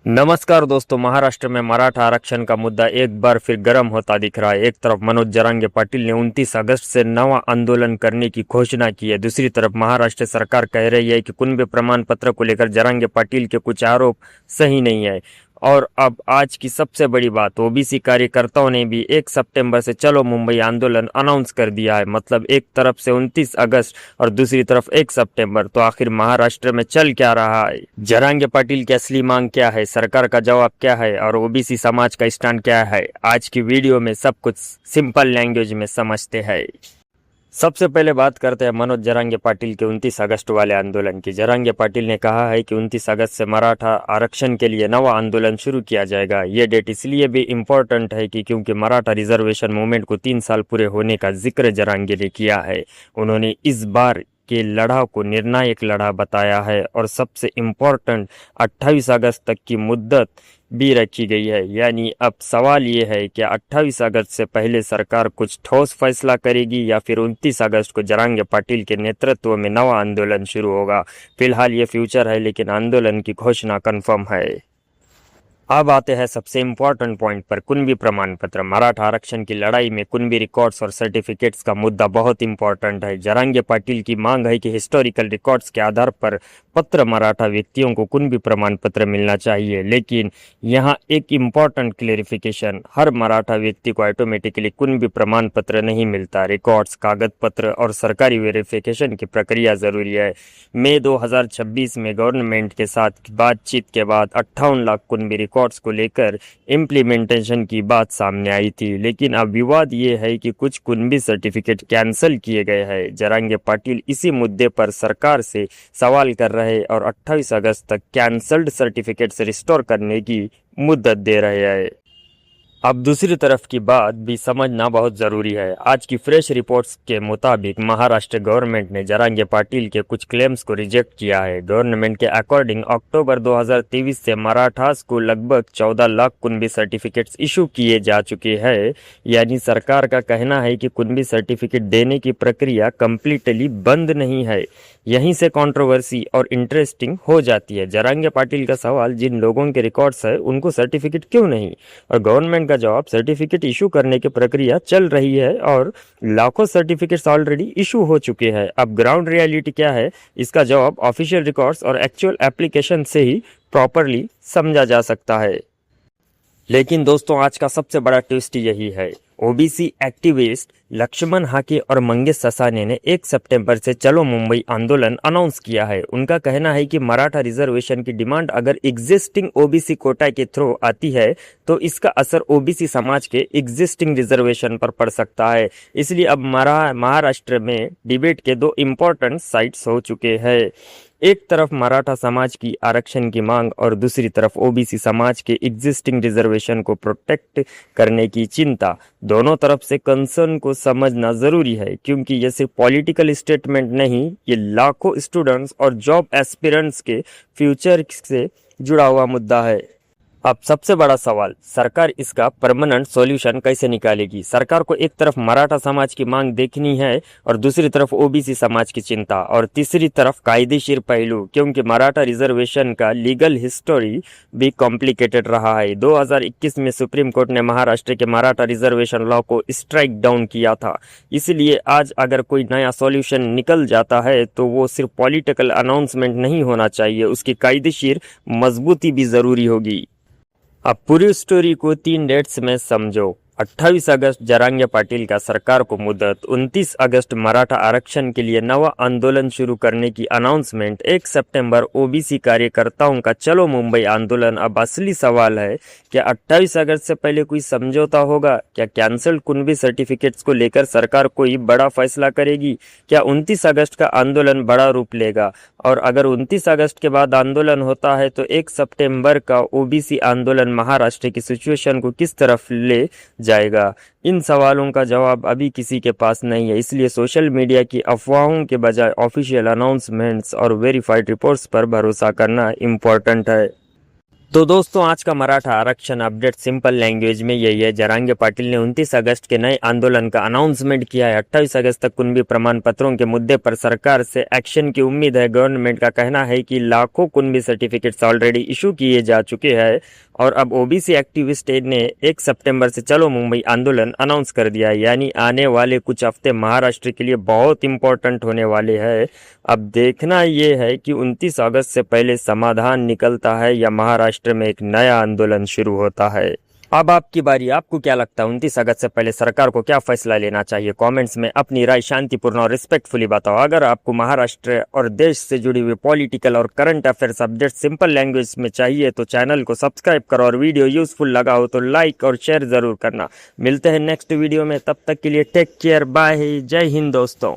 नमस्कार दोस्तों। महाराष्ट्र में मराठा आरक्षण का मुद्दा एक बार फिर गर्म होता दिख रहा है। एक तरफ मनोज जरांगे पाटिल ने 29 अगस्त से नवा आंदोलन करने की घोषणा की है। दूसरी तरफ महाराष्ट्र सरकार कह रही है कि कुनबे प्रमाण पत्र को लेकर जरांगे पाटिल के कुछ आरोप सही नहीं है। और अब आज की सबसे बड़ी बात, ओबीसी कार्यकर्ताओं ने भी 1 सितंबर से चलो मुंबई आंदोलन अनाउंस कर दिया है। मतलब एक तरफ से 29 अगस्त और दूसरी तरफ 1 सितंबर। तो आखिर महाराष्ट्र में चल क्या रहा है, जरांगे पाटिल की असली मांग क्या है, सरकार का जवाब क्या है और ओबीसी समाज का स्टैंड क्या है, आज की वीडियो में सब कुछ सिंपल लैंग्वेज में समझते हैं। सबसे पहले बात करते हैं मनोज जरांगे पाटिल के 29 अगस्त वाले आंदोलन की। जरांगे पाटिल ने कहा है कि 29 अगस्त से मराठा आरक्षण के लिए नवा आंदोलन शुरू किया जाएगा। ये डेट इसलिए भी इम्पोर्टेंट है कि क्योंकि मराठा रिजर्वेशन मूवमेंट को 3 साल पूरे होने का जिक्र जरांगे ने किया है। उन्होंने इस बार के लड़ाई को निर्णायक लड़ा बताया है और सबसे इम्पोर्टेंट 28 अगस्त तक की मुद्दत भी रखी गई है। यानी अब सवाल ये है कि 28 अगस्त से पहले सरकार कुछ ठोस फैसला करेगी या फिर 29 अगस्त को जरांगे पाटिल के नेतृत्व में नवा आंदोलन शुरू होगा। फिलहाल ये फ्यूचर है, लेकिन आंदोलन की घोषणा कंफर्म है। अब आते हैं सबसे इम्पोर्टेंट पॉइंट पर, कुनबी प्रमाण पत्र। मराठा आरक्षण की लड़ाई में कुनबी रिकॉर्ड्स और सर्टिफिकेट्स का मुद्दा बहुत इंपॉर्टेंट है। जरांगे पाटिल की मांग है कि हिस्टोरिकल रिकॉर्ड्स के आधार पर पत्र मराठा व्यक्तियों को कुनबी प्रमाण पत्र मिलना चाहिए। लेकिन यहाँ एक इम्पॉर्टेंट क्लेरिफिकेशन, हर मराठा व्यक्ति को ऑटोमेटिकली कुनबी प्रमाण पत्र नहीं मिलता। रिकॉर्ड्स, कागज पत्र और सरकारी वेरिफिकेशन की प्रक्रिया जरूरी है। मई 2026 में गवर्नमेंट के साथ बातचीत के बाद 58 लाख कुनबी रिकॉर्ड्स को लेकर इम्प्लीमेंटेशन की बात सामने आई थी। लेकिन अब विवाद ये है कि कुछ कुनबी सर्टिफिकेट कैंसिल किए गए हैं। जरांगे पाटिल इसी मुद्दे पर सरकार से सवाल कर रहे और 28 अगस्त तक कैंसल्ड सर्टिफिकेट्स रिस्टोर करने की मुद्दत दे रहे हैं। अब दूसरी तरफ की बात भी समझना बहुत ज़रूरी है। आज की फ्रेश रिपोर्ट्स के मुताबिक महाराष्ट्र गवर्नमेंट ने जरांगे पाटिल के कुछ क्लेम्स को रिजेक्ट किया है। गवर्नमेंट के अकॉर्डिंग अक्टूबर 2023 से मराठास को लगभग 14 लाख कुनबी सर्टिफिकेट्स इशू किए जा चुके हैं। यानी सरकार का कहना है कि कुनबी सर्टिफिकेट देने की प्रक्रिया कम्प्लीटली बंद नहीं है। यहीं से कंट्रोवर्सी और इंटरेस्टिंग हो जाती है। जरांगे पाटिल का सवाल, जिन लोगों के रिकॉर्ड्स है उनको सर्टिफिकेट क्यों नहीं, और गवर्नमेंट का जवाब, सर्टिफिकेट इशू करने की प्रक्रिया चल रही है और लाखों सर्टिफिकेट्स ऑलरेडी इशू हो चुके हैं। अब ग्राउंड रियलिटी क्या है, इसका जवाब ऑफिशियल रिकॉर्ड्स और एक्चुअल एप्लीकेशन से ही प्रॉपरली समझा जा सकता है। लेकिन दोस्तों, आज का सबसे बड़ा ट्विस्ट यही है। ओबीसी एक्टिविस्ट लक्ष्मण हाके और मंगेश ससाने ने 1 सितंबर से चलो मुंबई आंदोलन अनाउंस किया है। उनका कहना है कि मराठा रिजर्वेशन की डिमांड अगर एग्जिस्टिंग ओबीसी कोटा के थ्रू आती है तो इसका असर ओबीसी समाज के एग्जिस्टिंग रिजर्वेशन पर पड़ सकता है। इसलिए अब महाराष्ट्र में डिबेट के 2 इम्पोर्टेंट साइट्स हो चुके हैं। एक तरफ मराठा समाज की आरक्षण की मांग और दूसरी तरफ ओबीसी समाज के एग्जिस्टिंग रिजर्वेशन को प्रोटेक्ट करने की चिंता। दोनों तरफ से कंसर्न को समझना जरूरी है, क्योंकि ये सिर्फ पॉलिटिकल स्टेटमेंट नहीं, ये लाखों स्टूडेंट्स और जॉब एस्पिरेंट्स के फ्यूचर से जुड़ा हुआ मुद्दा है। अब सबसे बड़ा सवाल, सरकार इसका परमानेंट सॉल्यूशन कैसे निकालेगी। सरकार को एक तरफ मराठा समाज की मांग देखनी है और दूसरी तरफ ओबीसी समाज की चिंता, और तीसरी तरफ कायदेशीर पहलू, क्योंकि मराठा रिजर्वेशन का लीगल हिस्टोरी भी कॉम्प्लिकेटेड रहा है। 2021 में सुप्रीम कोर्ट ने महाराष्ट्र के मराठा रिजर्वेशन लॉ को स्ट्राइक डाउन किया था। इसलिए आज अगर कोई नया सॉल्यूशन निकल जाता है तो वो सिर्फ पॉलिटिकल अनाउंसमेंट नहीं होना चाहिए, उसकी कायदेशीर मजबूती भी जरूरी होगी। अब पूरी स्टोरी को 3 डेट्स में समझो। 28 अगस्त जरांगे पाटिल का सरकार को मुद्दत, 29 अगस्त मराठा आरक्षण के लिए नवा आंदोलन शुरू करने की अनाउंसमेंट, 1 सितंबर ओबीसी कार्यकर्ताओं का चलो मुंबई आंदोलन। अब असली सवाल है, क्या 28 अगस्त से पहले कोई समझौता होगा? क्या कैंसल्ड कुनबी सर्टिफिकेट्स को लेकर सरकार कोई बड़ा फैसला करेगी? क्या 29 अगस्त का आंदोलन बड़ा रूप लेगा? और अगर 29 अगस्त के बाद आंदोलन होता है तो 1 सितंबर का ओबीसी आंदोलन महाराष्ट्र की सिचुएशन को किस तरफ ले जाएगा? इन सवालों का जवाब अभी किसी के पास नहीं है। इसलिए सोशल मीडिया की अफवाहों के बजाय ऑफिशियल अनाउंसमेंट्स और वेरीफाइड रिपोर्ट्स पर भरोसा करना इम्पोर्टेंट है। तो दोस्तों आज का मराठा आरक्षण अपडेट सिंपल लैंग्वेज में यही है। जरांगे पाटिल ने 29 अगस्त के नए आंदोलन का अनाउंसमेंट किया है। 28 अगस्त तक कुणबी प्रमाण पत्रों के मुद्दे पर सरकार से एक्शन की उम्मीद है। गवर्नमेंट का कहना है कि लाखों कुणबी सर्टिफिकेट्स ऑलरेडी इशू किए जा चुके हैं और अब ओबीसी एक्टिविस्ट ने 1 सितंबर से चलो मुंबई आंदोलन अनाउंस कर दिया है। यानी आने वाले कुछ हफ्ते महाराष्ट्र के लिए बहुत इंपॉर्टेंट होने वाले हैं। अब देखना ये है कि 29 अगस्त से पहले समाधान निकलता है या महाराष्ट्र में एक नया आंदोलन शुरू होता है। अब आपकी बारी, आपको क्या लगता है 29 अगस्त से पहले सरकार को क्या फैसला लेना चाहिए? कमेंट्स में अपनी राय शांतिपूर्ण और रिस्पेक्टफुली बताओ। अगर आपको महाराष्ट्र और देश से जुड़ी हुई पॉलिटिकल और current affairs update simple language में चाहिए तो चैनल को सब्सक्राइब करो और वीडियो यूजफुल लगा हो तो लाइक और शेयर जरूर करना। मिलते हैं नेक्स्ट वीडियो में, तब तक के लिए टेक केयर, बाय, जय हिंद दोस्तों।